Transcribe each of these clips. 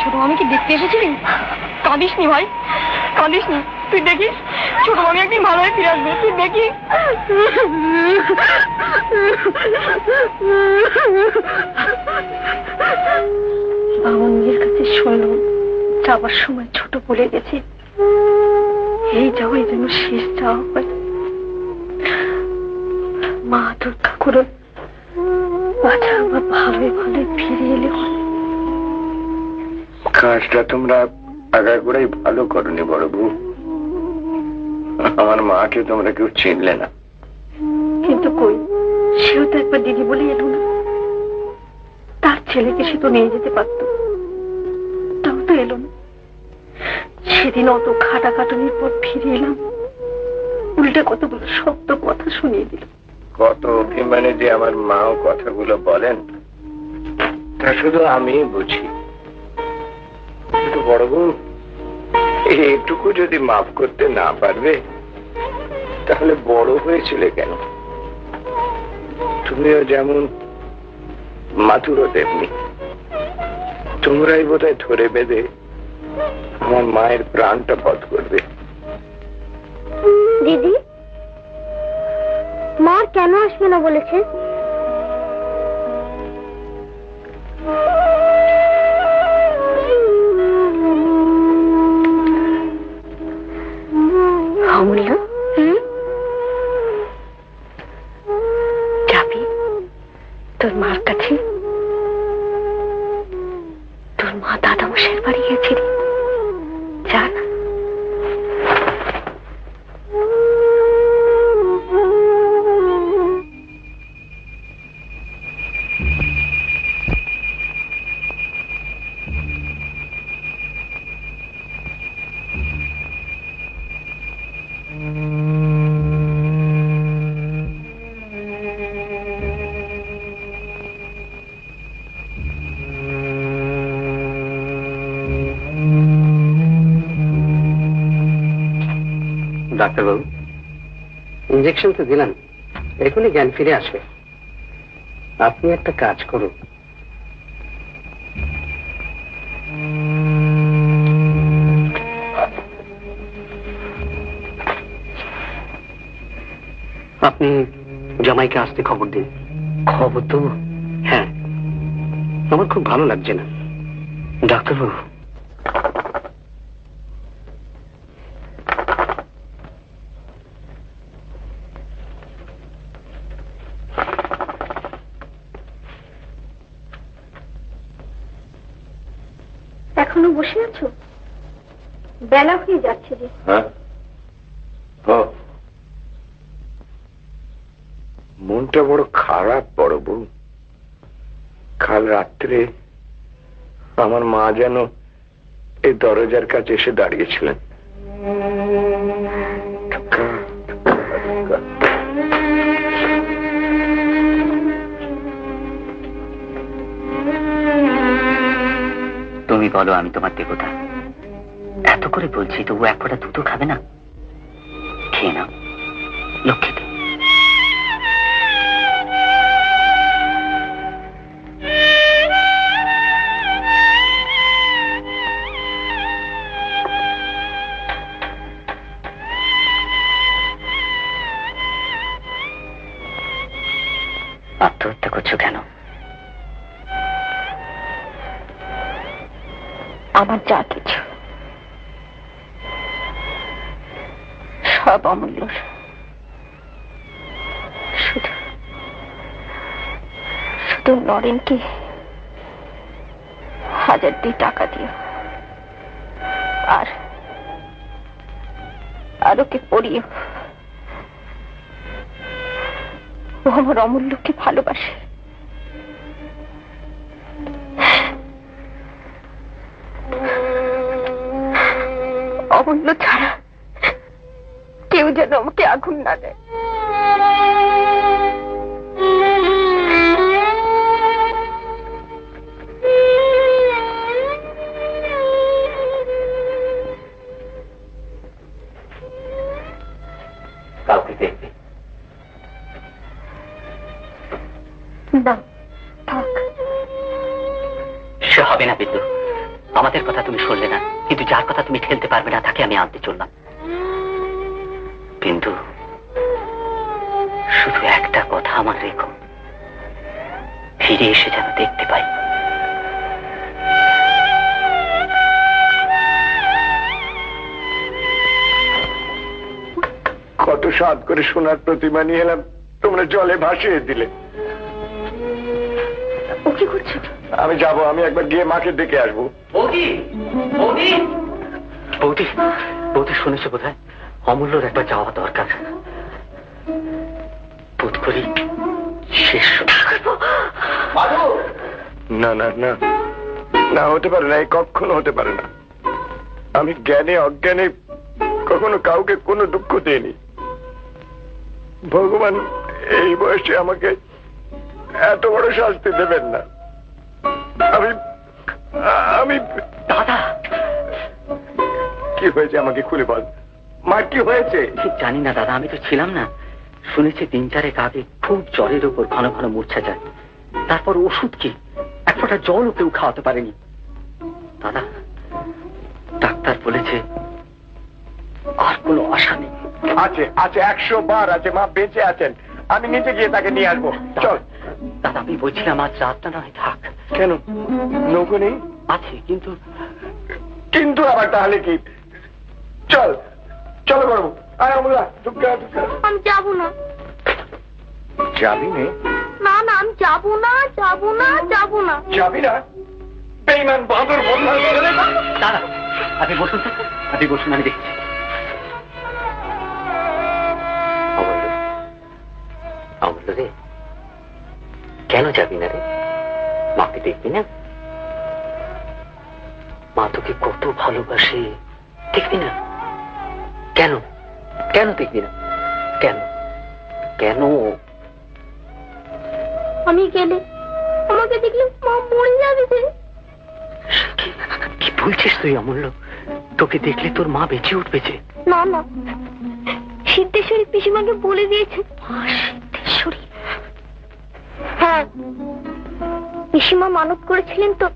ছোট মামিকে দেখতে এসেছিলি? কাঁদিস নি ভাই, কাঁদিস নি। তুই দেখিস ছোট মামি একদিন ভালো হয়ে ফিরে আসবে, তুই দেখিস। বামুনের কাছে শুনলাম যাবার সময় ছোট বলে গেছে এই যাওয়াই যেন শেষ যাওয়া হয়। মা দুর্গা করুন বাচ্চা আমার ভালোই ভালোই ফিরে এলে হয়। কাজটা তোমরা আগাগোড়াই ভালো করনি বড় বউ। আমার মাকে তোমরা কেউ চিনলে না। কিন্তু কই, সেও তো একবার দিদি বলে এলো না। তার ছেলেকে সে তো নিয়ে যেতে পারত, তাও তো এলো না। সেদিন অত খাটাখাটুনির পর ফিরে এলাম, উল্টে কতগুলো শব্দ কথা শুনিয়ে দিল। কত অভিমানে যে আমার মাও কথাগুলো বলেন তা শুধু আমি বুঝি। কিন্তু বড় বউ, এইটুকু যদি মাফ করতে না পারবে তাহলে বড় হয়েছিলে কেন? তুমিও যেমন মাতুরও তেমনি। তোমরাই বোধহয় ধরে বেঁধে আমার মায়ের প্রাণটা বধ করবে। দিদি, মা কেন আসবে না বলেছে? অমূল্য, যাবি তোর মার কাছে? তোর মা দাদামশাইয়ের বাড়ি গেছে রে, যা না। ডাক্তারবাবু, ইঞ্জেকশন তো দিলাম, এখনই জ্ঞান ফিরে আসবে। আপনি একটা কাজ করুন, আপনি জামাইকে আসতে খবর দিন। খবর দেবো? হ্যাঁ, আমার খুব ভালো লাগছে না। ডাক্তারবাবু, এখনো বসে আছো? বেলা হয়ে যাচ্ছে যে। মনটা বড় খারাপ বড় বউ। কাল রাত্রে আমার মা যেন এই দরজার কাছে এসে দাঁড়িয়েছিলেন। তুমি বলো আমি তোমার দেবতা, এত করে বলছি তবু এক ফোঁটা দুধও খাবে না? খেয়ে নাও লক্ষ্মীতে। আত্মহত্যা করছো কেন? আমার যা কিছু সব অমূল্য, শুধু শুধু নরেনকে 1000 টাকা দিও, আর ওকে পড়িও। ও আমার অমূল্যকে ভালোবাসে। অমূল্য ছাড়া কেউ যেন আমাকে আগুন না দেয়। কাউকে দেখবে না, থাক। সে হবে না বিন্দু, আমাদের কথা তুমি শুনলে না, কিন্তু যার কথা তুমি ঠেলতে পারবে না তাকে আমি আনতে চললাম। কিন্তু শুধু একটা কথা আমার রেখো, ফিরে এসে যেন দেখতে পাই। কত সাধ করে সোনার প্রতিমা নিয়ে এলাম, তোমরা জলে ভাসিয়ে দিলে। ও কি করছো? আমি যাব, আমি একবার গিয়ে মাকে ডেকে আসবো। বৌদি, বৌদি, বৌদি, বৌদি শুনেছো বোধহয় অমূল্যর একবার যাওয়া দরকার। বোধ করি শেষ। না না না না, হতে পারে না, এই কখনো হতে পারে না। আমি জ্ঞানে অজ্ঞানে কখনো কাউকে কোনো দুঃখ দিইনি। ভগবান এই বয়সে আমাকে এত বড় শাস্তি দেবেন না। আমি আমি দাদা, কি হয়েছে আমাকে খুলে বল মা, কি হয়েছে? ঠিক জানি না দাদা, আমি তো ছিলাম না। শুনেছি 3-4 আগে খুব জ্বরের উপর ঘন ঘন মূর্ছা যায়, তারপর ওষুধ কি এক ফোঁটা জলও কেউ খাওয়াতে পারেনি। দাদা, ডাক্তার বলেছে আর কোনো আশা নেই। আছে আছে, 100 বার আছে, মা বেঁচে আছেন। আমি নিচে গিয়ে তাকে নিয়ে আসবো। চল দাদা, আমি বলছিলাম আজ রাতটা নয় থাক। কেন, নৌকো নেই? আছে, কিন্তু কিন্তু আবার তাহলে কি? চল চলো করবো। আয় আমরা আমি যাবো না। যাবি নে? না না, আমি যাবো না, যাবো না, যাবো না। যাবি না? বেঈমান বাঁদর বন্ধ। দাদা, আপনি বসুন তো, আপনি বসুন, আমি দেখছি। অমূল্য, অমূল্য রে, কেন যাবি না রে? মাকে দেখবি না? মা তোকে কত ভালোবাসে, দেখবি না? কেন কেন দেখবি না? কেন কেন? আমি গেলে আমাকে দেখলে মা মরে যাবে যে। কি বলছিস তুই অমূল্য? তোকে দেখলে তোর মা বেঁচে উঠবে যে। না না, সিদ্ধেশ্বরী পিসিমাকে বলে দিয়েছে। সিদ্ধেশ্বরী? হ্যাঁ, পিসিমা মানত করেছিলেন তো,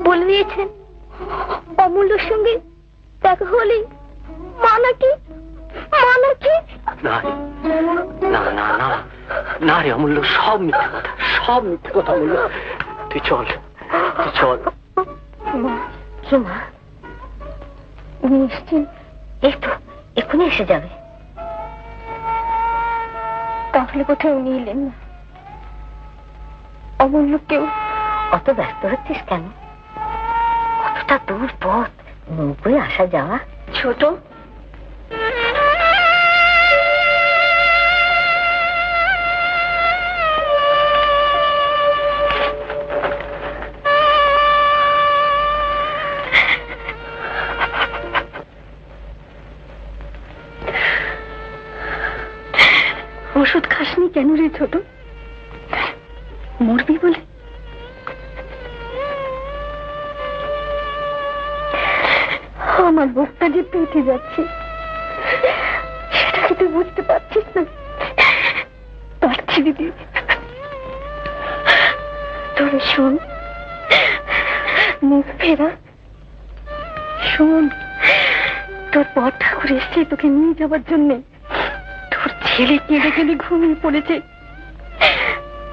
বলে দিয়েছেন অমূল্যর সঙ্গে দেখা হলে মা নাকি না না না না না রে অমূল্য, সব মিথ্যে কথা, সব মিথ্যে কথা অমূল্য। তুই চল, তুই চল। কি মা, উনি এসছেন? এই তো এখনই এসে যাবে। তাহলে কোথায় উনি এলেন না? অমূল্য কেউ? অত ব্যস্ত হচ্ছিস কেন? কতটা দূর পথ, নৌকোয় আসা যাওয়া। ছোট, ওষুধ খাসনি কেন রে ছোট? মরবি বলে? আমার বুকটা যে পেটে যাচ্ছে, সেটা কি তুই বুঝতে পারছিস না? পারছি দিদি। তোরে শোন, মুখ ফেরা শোন, তোর পর ঠাকুর এসছে তোকে নিয়ে যাবার জন্যে। তোর ছেলে কেঁদে কেঁদে ঘুমিয়ে পড়েছে।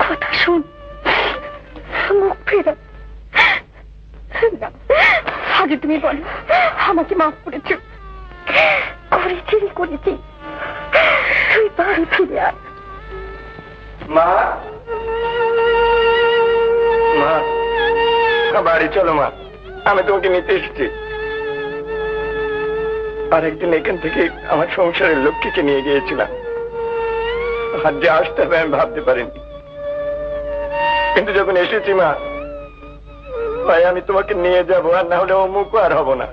কথা শোন, মুখ ফেরা। না, আগে তুমি বলো, আমাকে মাফ করেছো? করেছি। তুই বাড়ি ফিরে আয়। মা, মা, বাড়ি চলো মা, আমি তোমাকে নিতে এসেছি। আর একদিন এখান থেকে আমার সংসারের লক্ষ্মীকে নিয়ে গিয়েছিলাম। আর যে আসতে হবে আমি ভাবতে পারিনি, কিন্তু যখন এসেছি মা, ভাই আমি তোমাকে নিয়ে যাবো, আর না হলে অমুক আর হব না।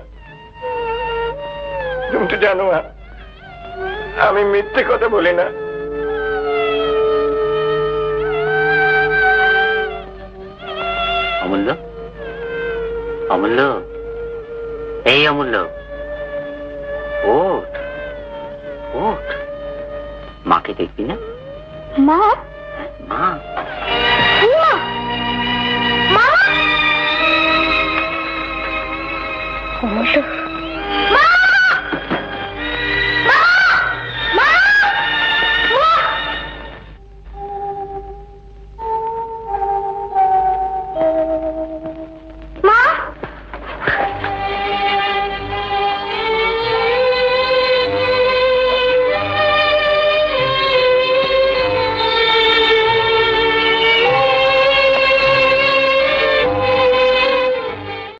তুমি তো জানো মা, আমি মিথ্যে কথা বলি না। অমূল্য, অমূল্য, এই অমূল্য, ওঠ ওঠ, মাকে দেখবি না? মা? মা